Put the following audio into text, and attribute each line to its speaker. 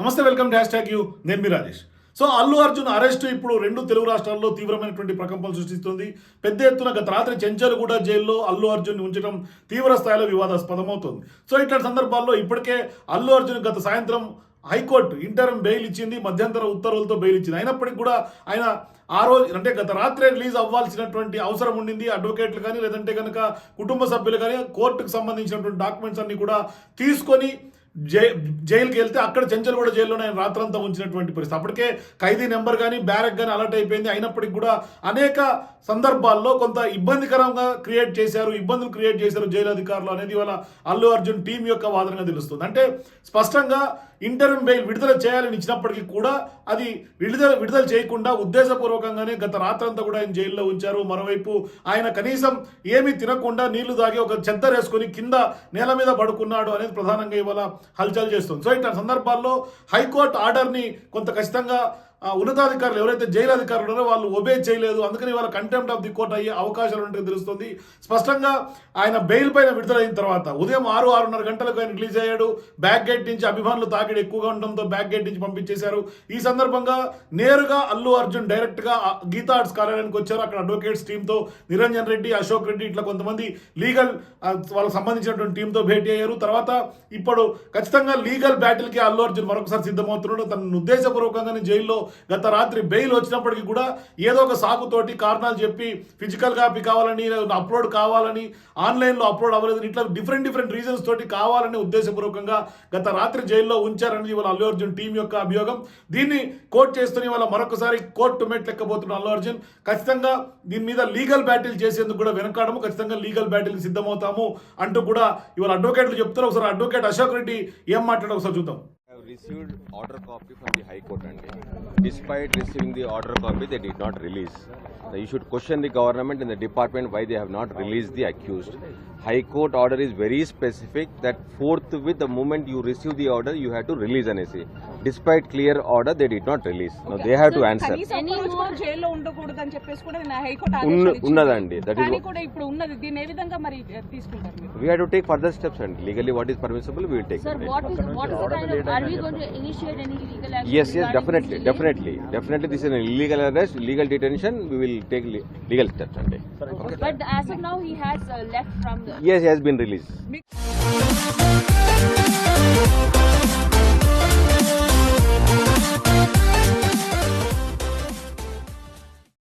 Speaker 1: నమస్తే, welcome to #you. నేను మీ Rajesh. So Allu Arjun arrest ఇప్పుడు రెండు తెలుగు రాష్ట్రాల్లో తీవ్రమైనటువంటి ప్రకంపనలు సృష్టిస్తుంది. పెద్ద ఎత్తున గత రాత్రి చెంచల్గూడ జైల్లో అల్లు అర్జున్ ఉంచడం తీవ్ర స్థాయిలో వివాదాస్పదమవుతుంది. సో ఇట్లాంటి సందర్భాల్లో ఇప్పటికే అల్లు అర్జున్ గత సాయంత్రం హైకోర్టు ఇంటర్మ్ బెయిల్ ఇచ్చింది, మధ్యంతర ఉత్తర్వులతో బెయిల్ ఇచ్చింది. అయినప్పటికీ కూడా ఆయన ఆ రోజు అంటే గత రాత్రే రిలీజ్ అవ్వాల్సినటువంటి అవసరం ఉండింది. అడ్వకేట్లు కానీ లేదంటే కనుక కుటుంబ సభ్యులు కానీ కోర్టుకు సంబంధించినటువంటి డాక్యుమెంట్స్ అన్ని కూడా తీసుకొని జైలుకి వెళ్తే అక్కడ చెంచల్గూడ జైల్లోనే ఆయన రాత్రంతా ఉంచినటువంటి పరిస్థితి. అప్పటికే ఖైదీ నెంబర్ కానీ బ్యారక్ కానీ అలర్ట్ అయిపోయింది. అయినప్పటికీ కూడా అనేక సందర్భాల్లో కొంత ఇబ్బందికరంగా ఇబ్బందులు క్రియేట్ చేశారు జైలు అధికారులు అనేది వాళ్ళ అల్లు అర్జున్ టీం యొక్క వాదనగా తెలుస్తుంది. అంటే స్పష్టంగా ఇంటర్మ్ బెయిల్ విడుదల చేయాలని ఇచ్చినప్పటికీ కూడా అది విడుదల చేయకుండా ఉద్దేశపూర్వకంగానే గత రాత్రంతా కూడా ఆయన జైల్లో ఉంచారు. మరోవైపు ఆయన కనీసం ఏమీ తినకుండా నీళ్లు తాగి ఒక చెద్దరు వేసుకొని కింద నేల మీద పడుకున్నాడు అనేది ప్రధానంగా ఇవాళ హల్చల్ చేస్తుంది. సో ఇట్లా సందర్భాల్లో హైకోర్టు ఆర్డర్ని కొంత ఖచ్చితంగా ఉన్నతాధికారులు ఎవరైతే జైలు అధికారులు ఉన్నారో వాళ్ళు ఒబే చేయలేదు. అందుకని వాళ్ళ కంటెంప్ట్ ఆఫ్ ది కోర్ట్ అయ్యే అవకాశాలు ఉంటే తెలుస్తుంది. స్పష్టంగా ఆయన బెయిల్ పైన విడుదలైన తర్వాత ఉదయం 6-6:30 గంటలకు ఆయన రిలీజ్ అయ్యాడు. బ్యాక్ గేట్ నుంచి అభిమానులు తాకిడి ఎక్కువగా ఉండడంతో బ్యాక్ గేట్ నుంచి పంపించేశారు. ఈ సందర్భంగా నేరుగా అల్లు అర్జున్ డైరెక్ట్గా గీతా ఆర్ట్స్ కార్యాలయానికి వచ్చారు. అక్కడ అడ్వకేట్స్ టీంతో నిరంజన్ రెడ్డి, అశోక్ రెడ్డి ఇట్లా కొంతమంది లీగల్ వాళ్ళకి సంబంధించినటువంటి టీంతో భేటీ అయ్యారు. తర్వాత ఇప్పుడు ఖచ్చితంగా లీగల్ బ్యాటిల్కి అల్లు అర్జున్ మరొకసారి సిద్ధమవుతున్నాడు. తన ఉద్దేశపూర్వకంగానే జైల్లో గత రాత్రి బెయిల్ వచ్చినప్పటికీ కూడా ఏదో ఒక సాకుతోటి కారణాలు చెప్పి ఫిజికల్ కాపీ కావాలని, అప్లోడ్ కావాలని, ఆన్లైన్లో అప్లోడ్ అవ్వలేదు, ఇట్లా డిఫరెంట్ రీజన్స్ తోటి కావాలని ఉద్దేశపూర్వకంగా గత రాత్రి జైల్లో ఉంచారనేది వాళ్ళ అల్లు అర్జున్ టీం యొక్క అభియోగం. దీన్ని కోర్టు చేస్తూనే వాళ్ళ మరొకసారి కోర్టు మెట్లెక్కబోతున్న అల్లు అర్జున్ ఖచ్చితంగా దీని మీద లీగల్ బ్యాటిల్ చేసేందుకు కూడా వెనకాడము, ఖచ్చితంగా లీగల్ బ్యాటిల్కి సిద్ధమవుతాము అంటూ కూడా ఇవాళ అడ్వకేట్లు చెప్తారు. ఒకసారి అడ్వకేట్ అశోక్ రెడ్డి ఏం మాట్లాడారు ఒకసారి చూద్దాం.
Speaker 2: Received order copy from the High Court, and despite receiving the order copy, they did not release. Now you should question the government and the department why they have not released the accused. High Court order is very specific that forthwith the moment you receive the order, you have to release an essay. Despite clear order, they did not release. Now they have to answer. ఉన్నదండి. That is. We have to take further steps, and legally what is permissible, we will take.
Speaker 3: Sir, what is are we going to initiate any legal action?
Speaker 2: Yes, definitely. This is an illegal arrest, illegal detention. We will take legal steps. Okay.
Speaker 3: But as of now, he has left from the.
Speaker 2: Yes, he has been released.